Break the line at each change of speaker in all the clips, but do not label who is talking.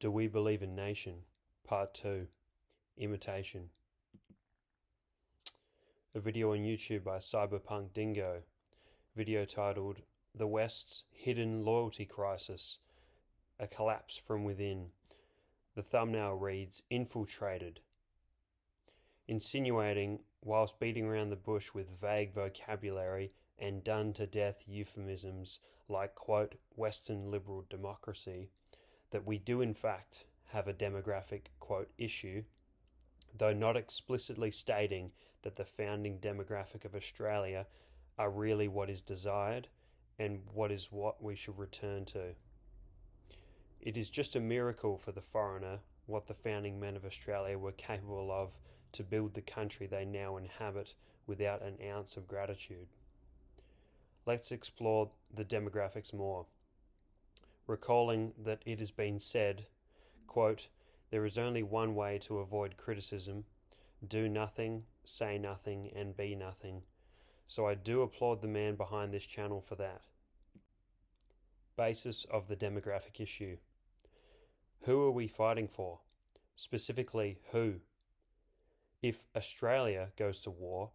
Do We Believe in Nation? Part 2, Imitation. A video on YouTube by Cyberpunk Dingo, video titled The West's Hidden Loyalty Crisis, A Collapse from Within. The thumbnail reads, Infiltrated, insinuating, whilst beating around the bush with vague vocabulary and done-to-death euphemisms like, quote, Western liberal democracy, that we do in fact have a demographic, quote, issue, though not explicitly stating that the founding demographic of Australia are really what is desired and what we should return to. It is just a miracle for the foreigner what the founding men of Australia were capable of to build the country they now inhabit without an ounce of gratitude. Let's explore the demographics more, recalling that it has been said, quote, there is only one way to avoid criticism: do nothing, say nothing, and be nothing. So I do applaud the man behind this channel for that. Basis of the demographic issue. Who are we fighting for? Specifically, who? If Australia goes to war,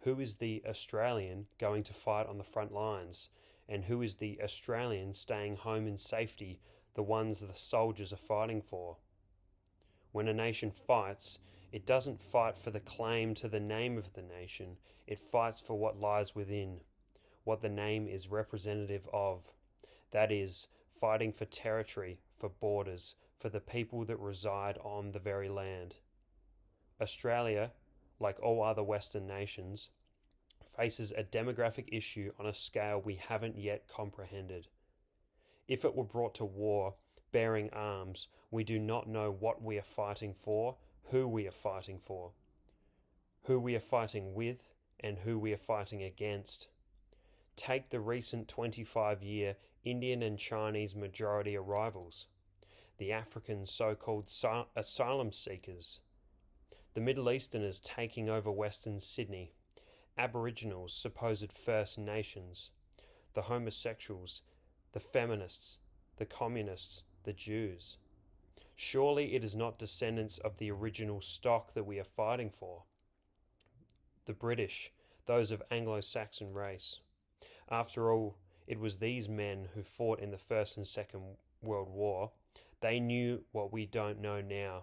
who is the Australian going to fight on the front lines? And who is the Australian staying home in safety, the ones the soldiers are fighting for? When a nation fights, it doesn't fight for the claim to the name of the nation. It fights for what lies within, what the name is representative of. That is, fighting for territory, for borders, for the people that reside on the very land. Australia, like all other Western nations, faces a demographic issue on a scale we haven't yet comprehended. If it were brought to war, bearing arms, we do not know what we are fighting for, who we are fighting for, who we are fighting with, and who we are fighting against. Take the recent 25-year Indian and Chinese majority arrivals, the African so-called asylum seekers, the Middle Easterners taking over Western Sydney, Aboriginals, supposed First Nations, the homosexuals, the feminists, the communists, the Jews. Surely it is not descendants of the original stock that we are fighting for. The British, those of Anglo-Saxon race. After all, it was these men who fought in the First and Second World War. They knew what we don't know now.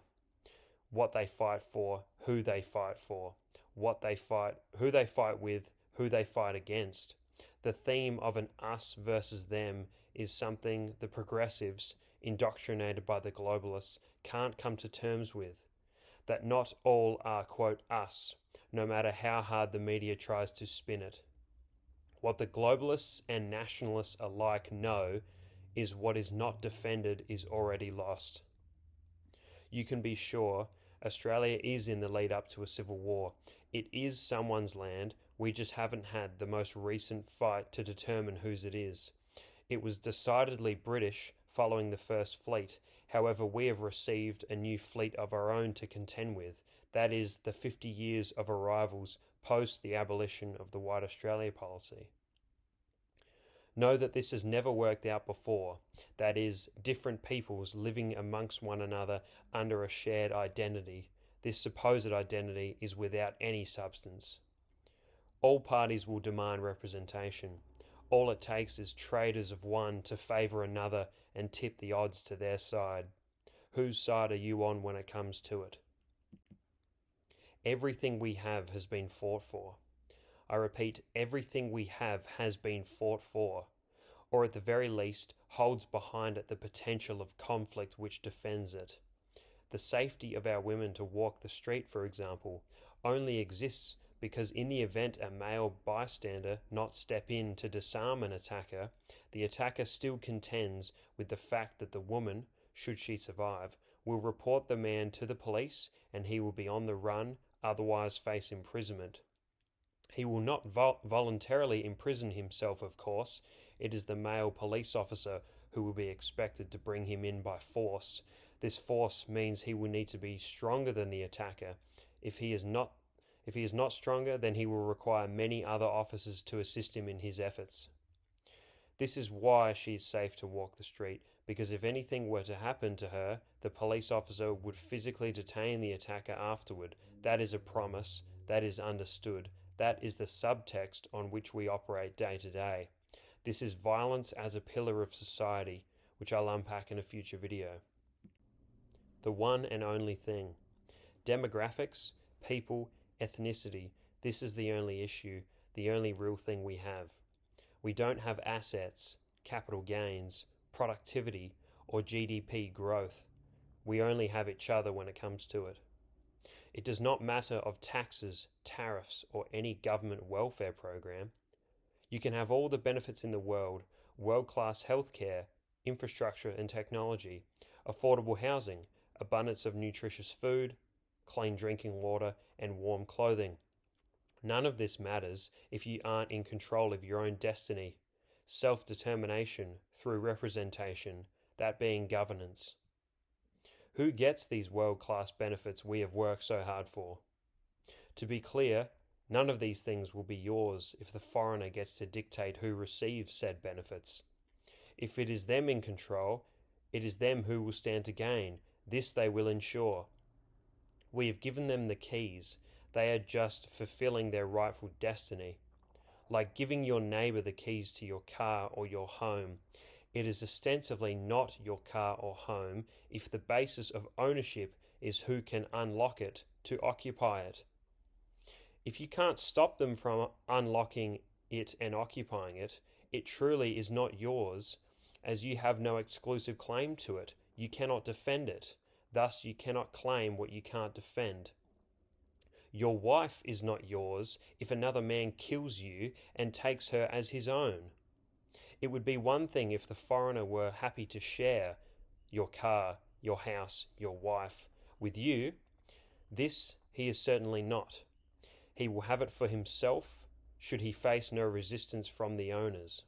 What they fight for, who they fight for, what they fight, who they fight with, who they fight against. The theme of an us versus them is something the progressives, indoctrinated by the globalists, can't come to terms with. That not all are, quote, us, no matter how hard the media tries to spin it. What the globalists and nationalists alike know is what is not defended is already lost. You can be sure Australia is in the lead up to a civil war. It is someone's land. We just haven't had the most recent fight to determine whose it is. It was decidedly British following the First Fleet. However, we have received a new fleet of our own to contend with. That is the 50 years of arrivals post the abolition of the White Australia policy. Know that this has never worked out before. That is, different peoples living amongst one another under a shared identity. This supposed identity is without any substance. All parties will demand representation. All it takes is traders of one to favour another and tip the odds to their side. Whose side are you on when it comes to it? Everything we have has been fought for. I repeat, everything we have has been fought for, or at the very least holds behind it the potential of conflict which defends it. The safety of our women to walk the street, for example, only exists because in the event a male bystander not step in to disarm an attacker, the attacker still contends with the fact that the woman, should she survive, will report the man to the police and he will be on the run, otherwise face imprisonment. He will not voluntarily imprison himself, of course. It is the male police officer who will be expected to bring him in by force. This force means he will need to be stronger than the attacker. If he is not stronger, then he will require many other officers to assist him in his efforts. This is why she is safe to walk the street, because if anything were to happen to her, the police officer would physically detain the attacker afterward. That is a promise. That is understood. That is the subtext on which we operate day to day. This is violence as a pillar of society, which I'll unpack in a future video. The one and only thing. Demographics, people, ethnicity. This is the only issue, the only real thing we have. We don't have assets, capital gains, productivity, or GDP growth. We only have each other when it comes to it. It does not matter of taxes, tariffs, or any government welfare program. You can have all the benefits in the world, world-class healthcare, infrastructure and technology, affordable housing, abundance of nutritious food, clean drinking water, and warm clothing. None of this matters if you aren't in control of your own destiny, self-determination through representation, that being governance. Who gets these world-class benefits we have worked so hard for? To be clear, none of these things will be yours if the foreigner gets to dictate who receives said benefits. If it is them in control, it is them who will stand to gain. This they will ensure. We have given them the keys. They are just fulfilling their rightful destiny. Like giving your neighbour the keys to your car or your home. It is ostensibly not your car or home if the basis of ownership is who can unlock it to occupy it. If you can't stop them from unlocking it and occupying it, it truly is not yours, as you have no exclusive claim to it. You cannot defend it. Thus, you cannot claim what you can't defend. Your wife is not yours if another man kills you and takes her as his own. It would be one thing if the foreigner were happy to share your car, your house, your wife with you. This he is certainly not. He will have it for himself should he face no resistance from the owners.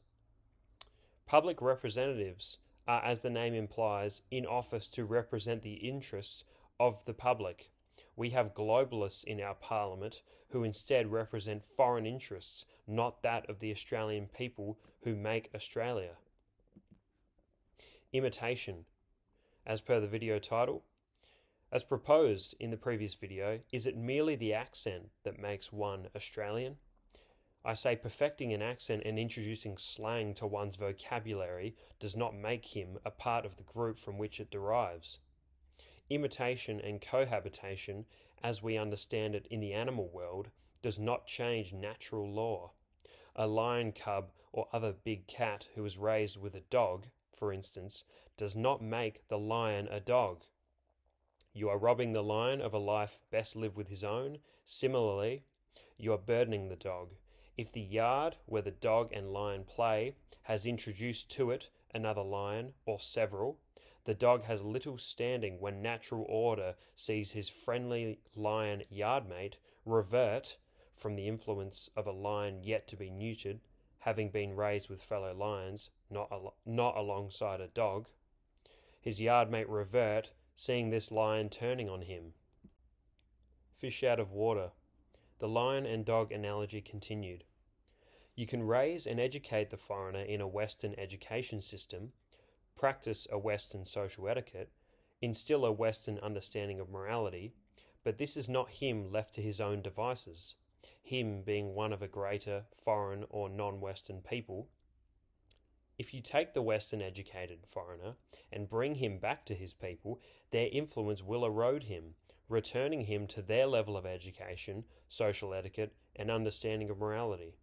Public representatives are, as the name implies, in office to represent the interests of the public. We have globalists in our parliament who instead represent foreign interests, not that of the Australian people who make Australia. Imitation. As per the video title, as proposed in the previous video, is it merely the accent that makes one Australian? I say perfecting an accent and introducing slang to one's vocabulary does not make him a part of the group from which it derives. Imitation and cohabitation, as we understand it in the animal world, does not change natural law. A lion cub or other big cat who is raised with a dog, for instance, does not make the lion a dog. You are robbing the lion of a life best lived with his own. Similarly, you are burdening the dog. If the yard where the dog and lion play has introduced to it another lion or several, the dog has little standing when natural order sees his friendly lion yardmate revert from the influence of a lion yet to be neutered, having been raised with fellow lions, not alongside a dog. His yardmate revert, seeing this lion turning on him. Fish out of water. The lion and dog analogy continued. You can raise and educate the foreigner in a Western education system, practice a Western social etiquette, instill a Western understanding of morality, but this is not him left to his own devices, him being one of a greater foreign or non-Western people. If you take the Western educated foreigner and bring him back to his people, their influence will erode him, returning him to their level of education, social etiquette, and understanding of morality.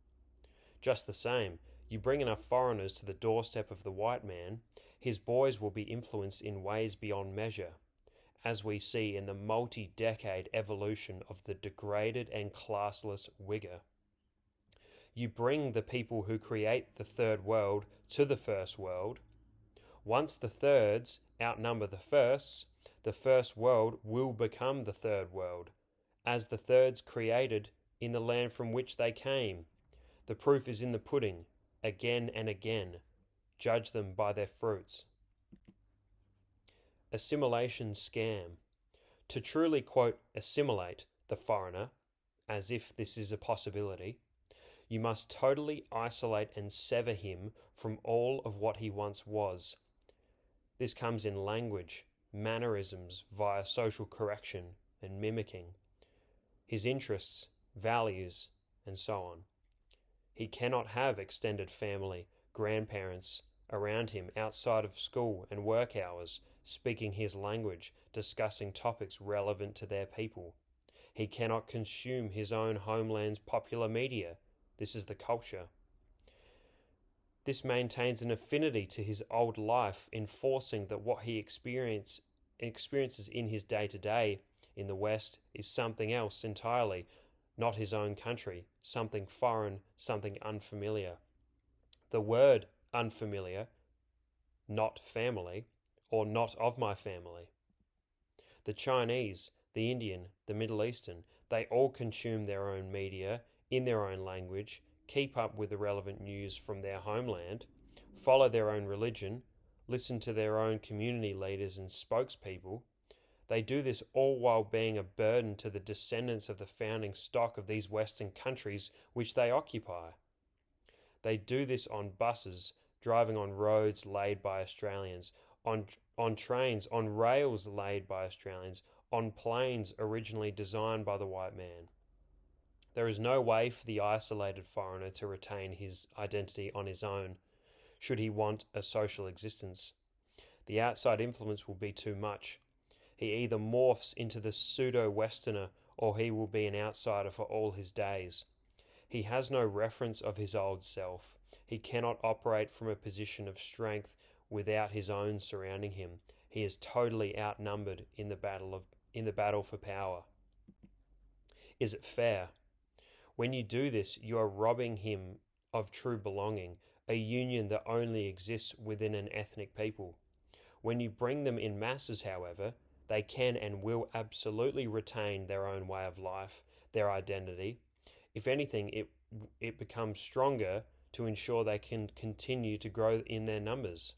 Just the same, you bring enough foreigners to the doorstep of the white man, his boys will be influenced in ways beyond measure, as we see in the multi-decade evolution of the degraded and classless Wigger. You bring the people who create the third world to the first world. Once the thirds outnumber the first world will become the third world, as the thirds created in the land from which they came. The proof is in the pudding, again and again. Judge them by their fruits. Assimilation scam. To truly, quote, assimilate the foreigner, as if this is a possibility, you must totally isolate and sever him from all of what he once was. This comes in language, mannerisms via social correction and mimicking, his interests, values, and so on. He cannot have extended family, grandparents around him outside of school and work hours, speaking his language, discussing topics relevant to their people. He cannot consume his own homeland's popular media. This is the culture. This maintains an affinity to his old life, enforcing that what he experiences in his day-to-day in the West is something else entirely, not his own country, something foreign, something unfamiliar. The word unfamiliar, not family, or not of my family. The Chinese, the Indian, the Middle Eastern, they all consume their own media in their own language, keep up with the relevant news from their homeland, follow their own religion, listen to their own community leaders and spokespeople. They do this all while being a burden to the descendants of the founding stock of these Western countries which they occupy. They do this on buses, driving on roads laid by Australians, on trains, on rails laid by Australians, on planes originally designed by the white man. There is no way for the isolated foreigner to retain his identity on his own, should he want a social existence. The outside influence will be too much. He either morphs into the pseudo-Westerner or he will be an outsider for all his days. He has no reference of his old self. He cannot operate from a position of strength without his own surrounding him. He is totally outnumbered in the battle for power. Is it fair? When you do this, you are robbing him of true belonging, a union that only exists within an ethnic people. When you bring them in masses, however, they can and will absolutely retain their own way of life, their identity. If anything, it becomes stronger to ensure they can continue to grow in their numbers.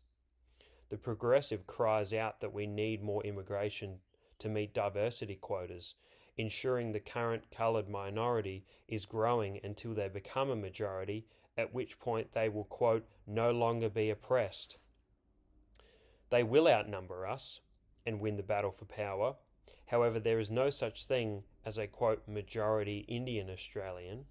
The progressive cries out that we need more immigration to meet diversity quotas, ensuring the current coloured minority is growing until they become a majority, at which point they will, quote, no longer be oppressed. They will outnumber us and win the battle for power. However, there is no such thing as a, quote, majority Indian Australian,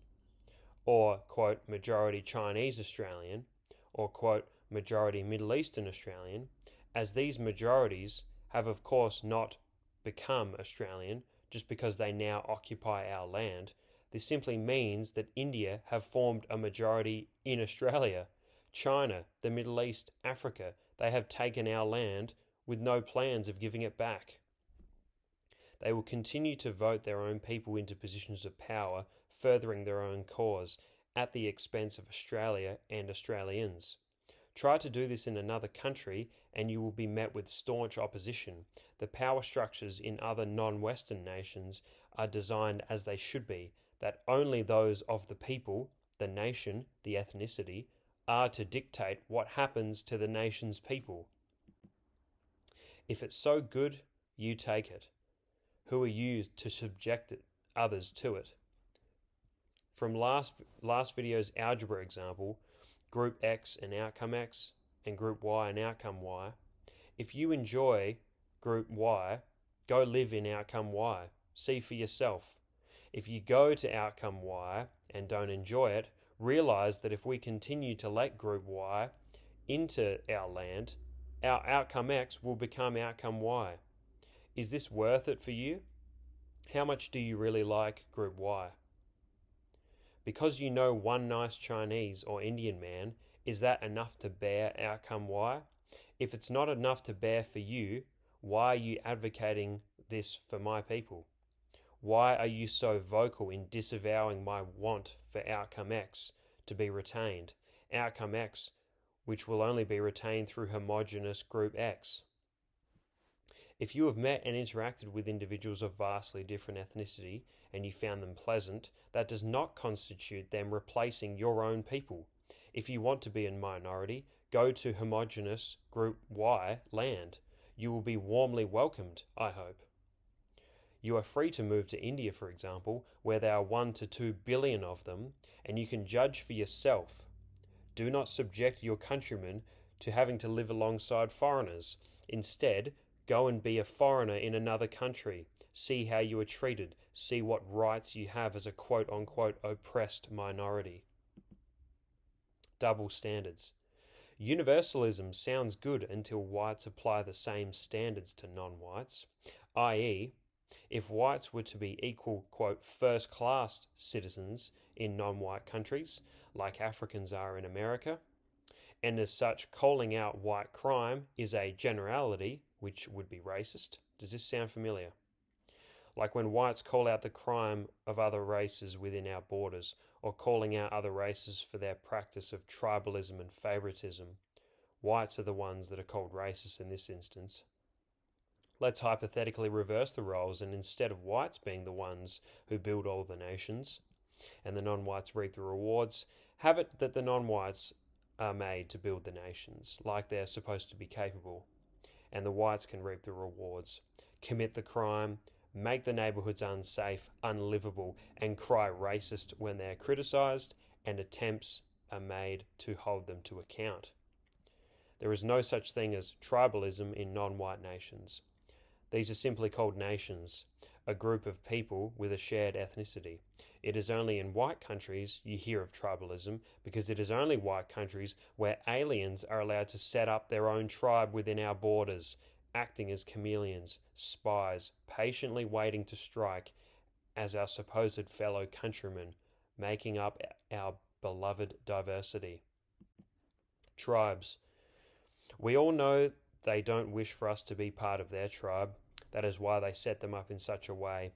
or, quote, majority Chinese Australian, or, quote, majority Middle Eastern Australian, as these majorities have of course not become Australian just because they now occupy our land. This simply means that India have formed a majority in Australia. China, the Middle East, Africa, they have taken our land with no plans of giving it back. They will continue to vote their own people into positions of power, furthering their own cause, at the expense of Australia and Australians. Try to do this in another country and you will be met with staunch opposition. The power structures in other non-Western nations are designed as they should be, that only those of the people, the nation, the ethnicity, are to dictate what happens to the nation's people. If it's so good, you take it. Who are you to subject others to it? From last video's algebra example, Group X and outcome X, and Group Y and outcome Y. If you enjoy Group Y, go live in outcome Y. See for yourself. If you go to outcome Y and don't enjoy it, realize that if we continue to let Group Y into our land, our outcome X will become outcome Y. Is this worth it for you? How much do you really like Group Y? Because you know one nice Chinese or Indian man, is that enough to bear outcome Y? If it's not enough to bear for you, why are you advocating this for my people? Why are you so vocal in disavowing my want for outcome X to be retained? Outcome X, which will only be retained through homogeneous Group X. If you have met and interacted with individuals of vastly different ethnicity and you found them pleasant, that does not constitute them replacing your own people. If you want to be a minority, go to homogeneous Group Y land. You will be warmly welcomed, I hope. You are free to move to India, for example, where there are 1 to 2 billion of them, and you can judge for yourself. Do not subject your countrymen to having to live alongside foreigners. Instead, go and be a foreigner in another country. See how you are treated. See what rights you have as a quote-unquote oppressed minority. Double standards. Universalism sounds good until whites apply the same standards to non-whites, i.e., if whites were to be equal, quote, first-class citizens in non-white countries, like Africans are in America, and as such calling out white crime is a generality, which would be racist. Does this sound familiar? Like when whites call out the crime of other races within our borders, or calling out other races for their practice of tribalism and favoritism. Whites are the ones that are called racist in this instance. Let's hypothetically reverse the roles, and instead of whites being the ones who build all the nations, and the non-whites reap the rewards, have it that the non-whites are made to build the nations, like they're supposed to be capable, and the whites can reap the rewards, commit the crime, make the neighbourhoods unsafe, unlivable, and cry racist when they're criticised, and attempts are made to hold them to account. There is no such thing as tribalism in non-white nations. These are simply called nations, a group of people with a shared ethnicity. It is only in white countries you hear of tribalism, because it is only white countries where aliens are allowed to set up their own tribe within our borders, acting as chameleons, spies, patiently waiting to strike as our supposed fellow countrymen, making up our beloved diversity. Tribes. We all know they don't wish for us to be part of their tribe. That is why they set them up in such a way,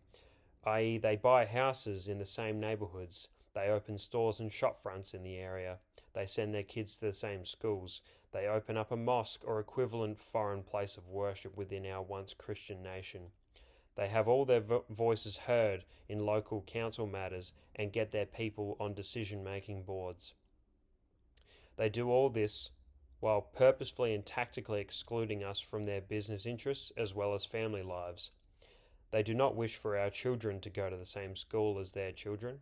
i.e. they buy houses in the same neighbourhoods, they open stores and shop fronts in the area, they send their kids to the same schools, they open up a mosque or equivalent foreign place of worship within our once Christian nation. They have all their voices heard in local council matters and get their people on decision-making boards. They do all this while purposefully and tactically excluding us from their business interests as well as family lives. They do not wish for our children to go to the same school as their children.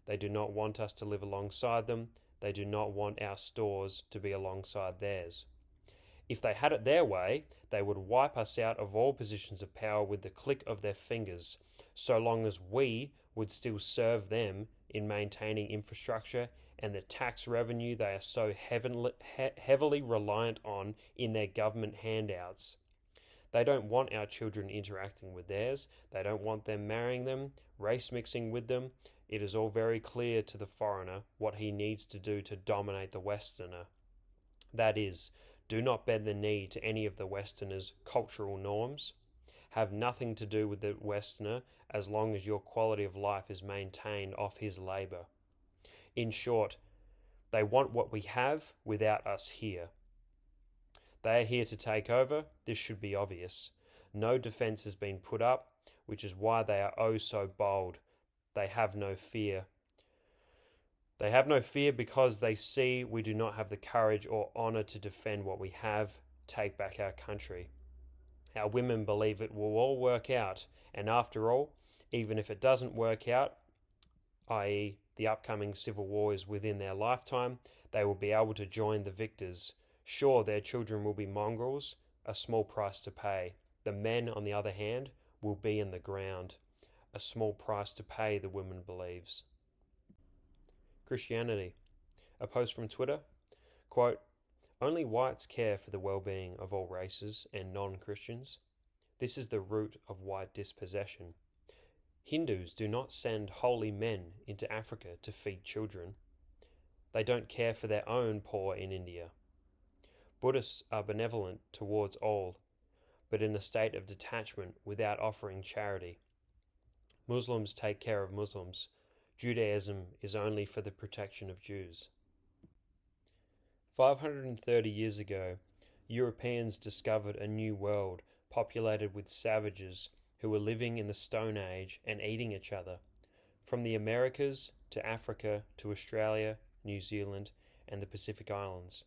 They do not want us to live alongside them. They do not want our stores to be alongside theirs. If they had it their way, they would wipe us out of all positions of power with the click of their fingers, so long as we would still serve them in maintaining infrastructure and the tax revenue they are so heavily reliant on in their government handouts. They don't want our children interacting with theirs. They don't want them marrying them, race mixing with them. It is all very clear to the foreigner what he needs to do to dominate the Westerner. That is, do not bend the knee to any of the Westerner's cultural norms. Have nothing to do with the Westerner as long as your quality of life is maintained off his labour. In short, they want what we have without us here. They are here to take over. This should be obvious. No defence has been put up, which is why they are oh so bold. They have no fear. They have no fear because they see we do not have the courage or honour to defend what we have, take back our country. Our women believe it will all work out, and after all, even if it doesn't work out, i.e. the upcoming civil war is within their lifetime, they will be able to join the victors. Sure, their children will be mongrels, a small price to pay. The men, on the other hand, will be in the ground. A small price to pay, the woman believes. Christianity. A post from Twitter. Quote, only whites care for the well-being of all races and non-Christians. This is the root of white dispossession. Hindus do not send holy men into Africa to feed children. They don't care for their own poor in India. Buddhists are benevolent towards all, but in a state of detachment without offering charity. Muslims take care of Muslims. Judaism is only for the protection of Jews. 530 years ago, Europeans discovered a new world populated with savages who were living in the Stone Age and eating each other. From the Americas to Africa to Australia, New Zealand, and the Pacific Islands.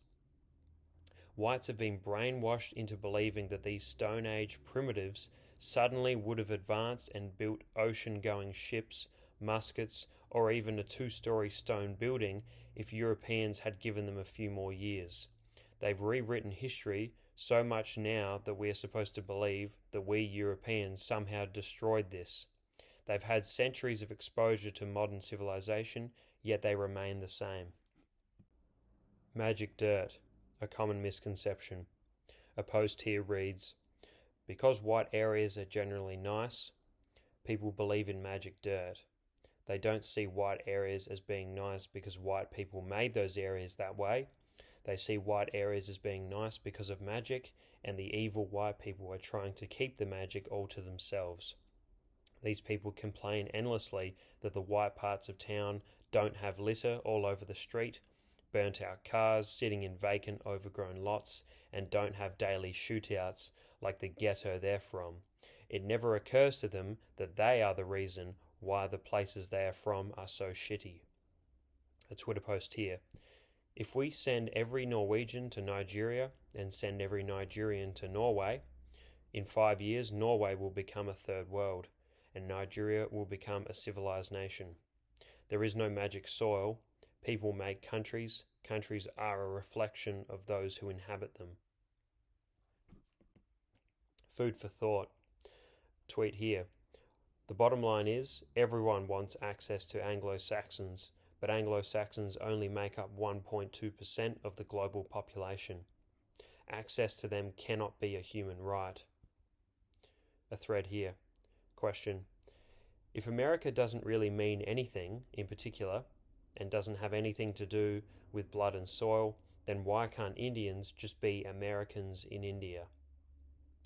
Whites have been brainwashed into believing that these Stone Age primitives suddenly would have advanced and built ocean-going ships, muskets, or even a 2-story stone building if Europeans had given them a few more years. They've rewritten history So much now that we are supposed to believe that we Europeans somehow destroyed this. They've had centuries of exposure to modern civilization, yet they remain the same. Magic dirt, a common misconception. A post here reads, because white areas are generally nice, people believe in magic dirt. They don't see white areas as being nice because white people made those areas that way. They see white areas as being nice because of magic, and the evil white people are trying to keep the magic all to themselves. These people complain endlessly that the white parts of town don't have litter all over the street, burnt out cars sitting in vacant, overgrown lots, and don't have daily shootouts like the ghetto they're from. It never occurs to them that they are the reason why the places they are from are so shitty. A Twitter post here. If we send every Norwegian to Nigeria and send every Nigerian to Norway, in 5 years Norway will become a third world, and Nigeria will become a civilized nation. There is no magic soil. People make countries. Countries are a reflection of those who inhabit them. Food for thought. Tweet here. The bottom line is, everyone wants access to Anglo-Saxons, but Anglo-Saxons only make up 1.2% of the global population. Access to them cannot be a human right. A thread here. Question. If America doesn't really mean anything in particular, and doesn't have anything to do with blood and soil, then why can't Indians just be Americans in India?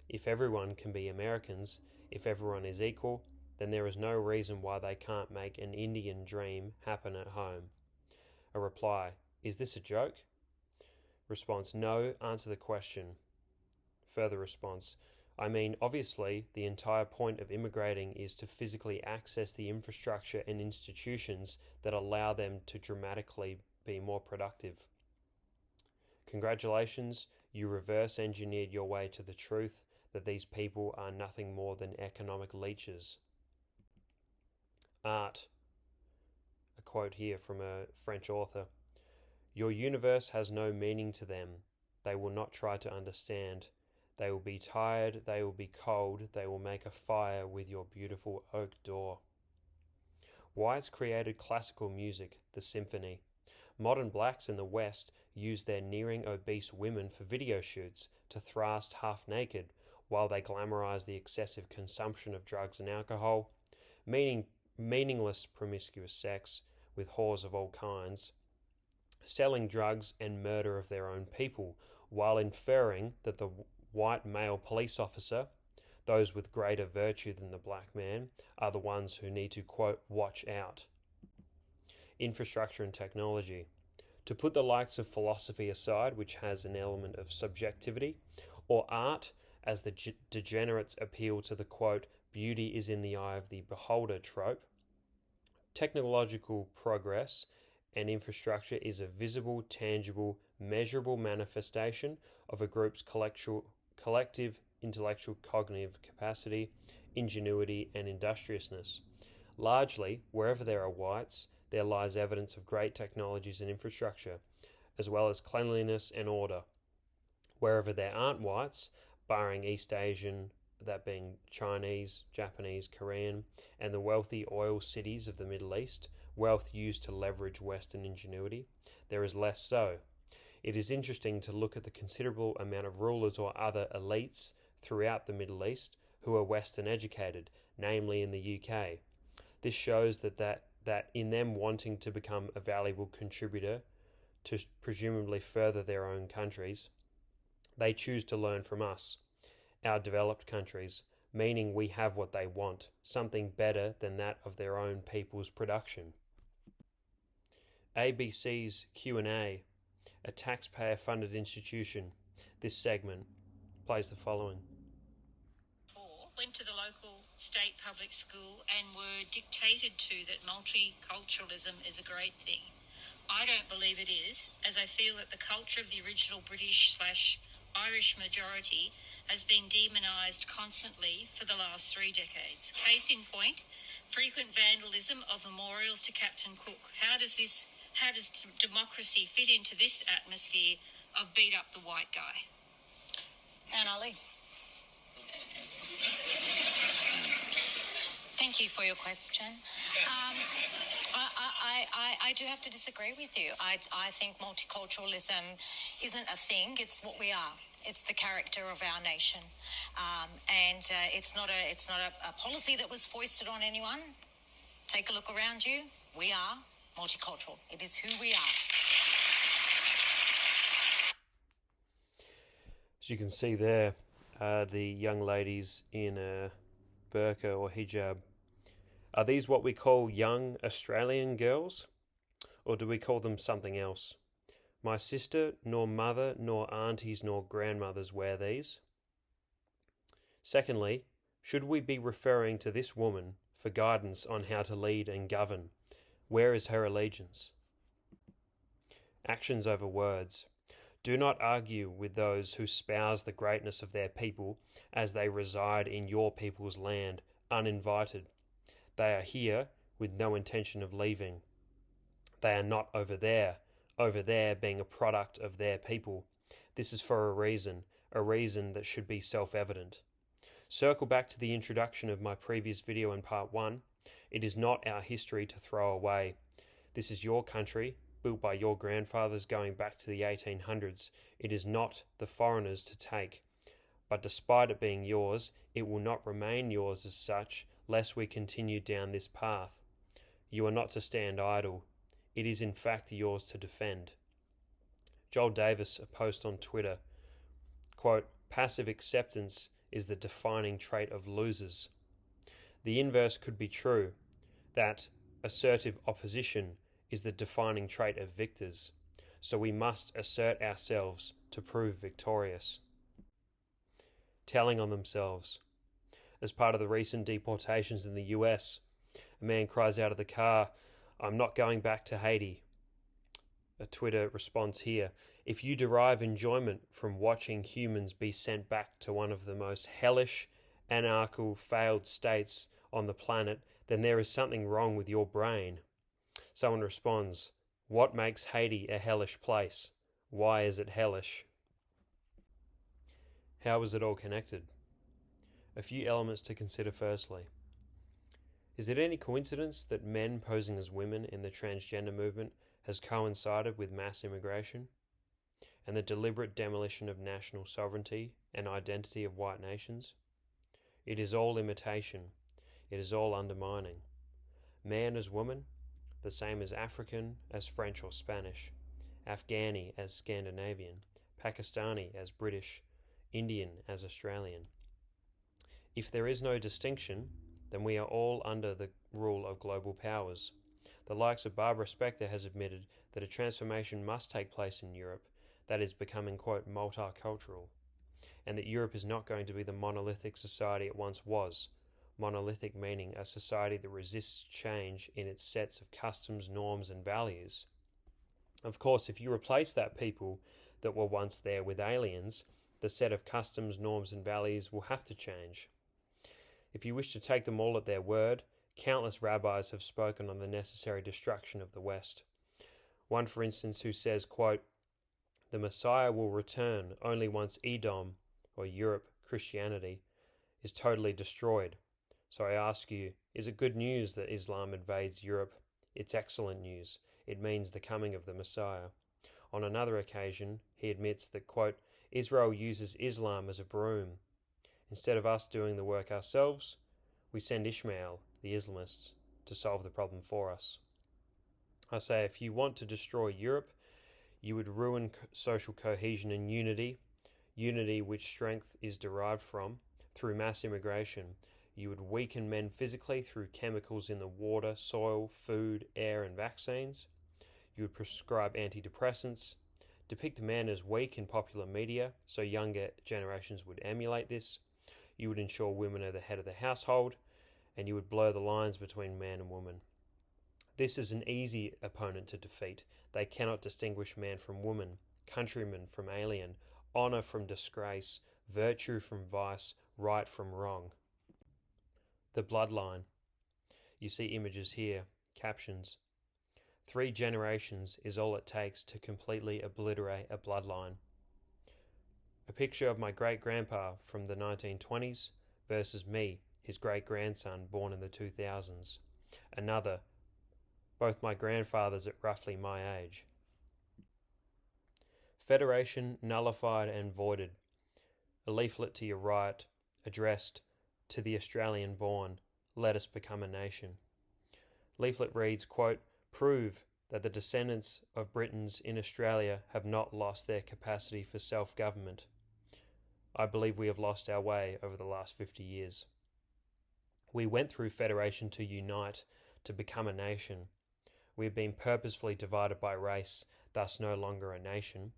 If everyone can be Americans, if everyone is equal, then there is no reason why they can't make an Indian dream happen at home. A reply, is this a joke? Response, no, answer the question. Further response, I mean, obviously, the entire point of immigrating is to physically access the infrastructure and institutions that allow them to dramatically be more productive. Congratulations, you reverse engineered your way to the truth that these people are nothing more than economic leeches. Art. A quote here from a French author. Your universe has no meaning to them. They will not try to understand. They will be tired, they will be cold, they will make a fire with your beautiful oak door. Whites created classical music, the symphony. Modern blacks in the West use their nearing obese women for video shoots to thrust half naked while they glamorize the excessive consumption of drugs and alcohol, meaningless promiscuous sex with whores of all kinds, selling drugs and murder of their own people, while inferring that the white male police officer, those with greater virtue than the black man, are the ones who need to, quote, watch out. Infrastructure and technology. To put the likes of philosophy aside, which has an element of subjectivity, or art, as the degenerates appeal to the, quote, beauty is in the eye of the beholder trope, technological progress and infrastructure is a visible, tangible, measurable manifestation of a group's collective intellectual cognitive capacity, ingenuity, and industriousness. Largely, wherever there are whites, there lies evidence of great technologies and infrastructure, as well as cleanliness and order. Wherever there aren't whites, barring East Asian, that being Chinese, Japanese, Korean, and the wealthy oil cities of the Middle East, wealth used to leverage Western ingenuity, there is less so. It is interesting to look at the considerable amount of rulers or other elites throughout the Middle East who are Western educated, namely in the UK. This shows that in them wanting to become a valuable contributor to presumably further their own countries, they choose to learn from us, our developed countries, meaning we have what they want, something better than that of their own people's production. ABC's Q&A, a taxpayer-funded institution. This segment plays the following.
Went to the local state public school and were dictated to that multiculturalism is a great thing. I don't believe it is, as I feel that the culture of the original British/Irish majority has been demonised constantly for the last 3 decades. Case in point, frequent vandalism of memorials to Captain Cook. How does democracy fit into this atmosphere of beat up the white guy? Anna Lee. Thank you for your question. I do have to disagree with you. I think multiculturalism isn't a thing, it's what we are. It's the character of our nation. It's not a policy that was foisted on anyone. Take a look around you. We are multicultural. It is who we are.
As you can see there, the young ladies in a burqa or hijab. Are these what we call young Australian girls? Or do we call them something else? My sister, nor mother, nor aunties, nor grandmothers wear these. Secondly, should we be referring to this woman for guidance on how to lead and govern? Where is her allegiance? Actions over words. Do not argue with those who espouse the greatness of their people as they reside in your people's land, uninvited. They are here with no intention of leaving. They are not over there being a product of their people. This is for a reason that should be self-evident. Circle back to the introduction of my previous video in part 1. It is not our history to throw away. This is your country, built by your grandfathers going back to the 1800s. It is not the foreigners to take. But despite it being yours, it will not remain yours as such, lest we continue down this path. You are not to stand idle. It is in fact yours to defend. Joel Davis, a post on Twitter, quote, passive acceptance is the defining trait of losers. The inverse could be true, that assertive opposition is the defining trait of victors, so we must assert ourselves to prove victorious. Telling on themselves. As part of the recent deportations in the US, a man cries out of the car, "I'm not going back to Haiti." A Twitter response here. If you derive enjoyment from watching humans be sent back to one of the most hellish, anarchical, failed states on the planet, then there is something wrong with your brain. Someone responds, what makes Haiti a hellish place? Why is it hellish? How is it all connected? A few elements to consider firstly. Is it any coincidence that men posing as women in the transgender movement has coincided with mass immigration and the deliberate demolition of national sovereignty and identity of white nations? It is all imitation. It is all undermining. Man as woman, the same as African as French or Spanish, Afghani as Scandinavian, Pakistani as British, Indian as Australian. If there is no distinction, then we are all under the rule of global powers. The likes of Barbara Specter has admitted that a transformation must take place in Europe that is becoming, quote, multicultural, and that Europe is not going to be the monolithic society it once was. Monolithic meaning a society that resists change in its sets of customs, norms, and values. Of course, if you replace that people that were once there with aliens, the set of customs, norms, and values will have to change. If you wish to take them all at their word, countless rabbis have spoken on the necessary destruction of the West. One, for instance, who says, quote, the Messiah will return only once Edom, or Europe, Christianity, is totally destroyed. So I ask you, is it good news that Islam invades Europe? It's excellent news. It means the coming of the Messiah. On another occasion, he admits that, quote, Israel uses Islam as a broom. Instead of us doing the work ourselves, we send Ishmael, the Islamists, to solve the problem for us. I say, if you want to destroy Europe, you would ruin social cohesion and unity which strength is derived from, through mass immigration. You would weaken men physically through chemicals in the water, soil, food, air, and vaccines. You would prescribe antidepressants, depict men as weak in popular media, so younger generations would emulate this. You would ensure women are the head of the household, and you would blur the lines between man and woman. This is an easy opponent to defeat. They cannot distinguish man from woman, countryman from alien, honour from disgrace, virtue from vice, right from wrong. The bloodline. You see images here, captions. 3 generations is all it takes to completely obliterate a bloodline. A picture of my great-grandpa from the 1920s versus me, his great-grandson born in the 2000s. Another, both my grandfathers at roughly my age. Federation nullified and voided. A leaflet to your right, addressed to the Australian born, let us become a nation. Leaflet reads, quote, prove that the descendants of Britons in Australia have not lost their capacity for self-government. I believe we have lost our way over the last 50 years. We went through federation to unite, to become a nation. We have been purposefully divided by race, thus no longer a nation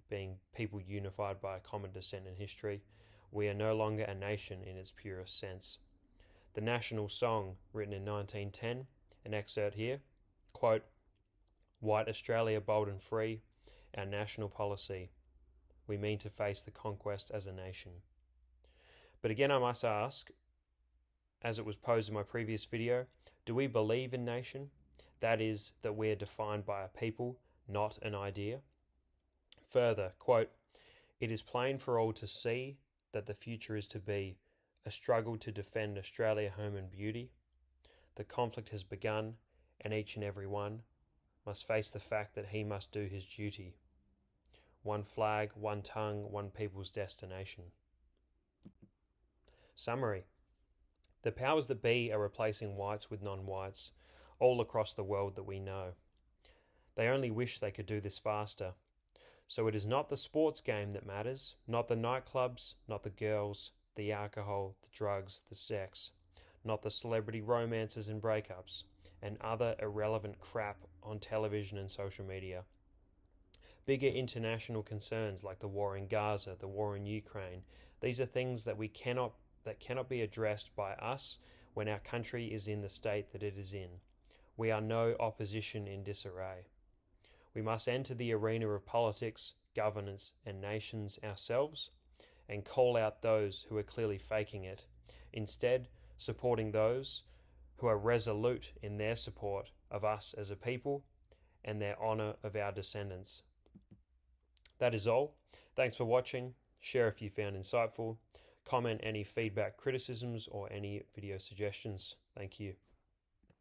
being people unified by a common descent in history. We are no longer a nation in its purest sense. The national song, written in 1910, an excerpt here, quote, White Australia bold and free, our national policy. We mean to face the conquest as a nation. But again, I must ask, as it was posed in my previous video, do we believe in nation? That is, that we are defined by a people, not an idea. Further, quote, it is plain for all to see that the future is to be a struggle to defend Australia home and beauty. The conflict has begun, and each and every one must face the fact that he must do his duty. One flag, one tongue, one people's destination. Summary. The powers that be are replacing whites with non-whites all across the world that we know. They only wish they could do this faster. So it is not the sports game that matters, not the nightclubs, not the girls, the alcohol, the drugs, the sex, not the celebrity romances and breakups, and other irrelevant crap on television and social media. Bigger international concerns like the war in Gaza, the war in Ukraine, these are things that cannot be addressed by us when our country is in the state that it is in. We are no opposition in disarray. We must enter the arena of politics, governance, and nations ourselves and call out those who are clearly faking it, instead supporting those who are resolute in their support of us as a people and their honour of our descendants. That is all. Thanks for watching. Share if you found insightful. Comment any feedback, criticisms, or any video suggestions. Thank you.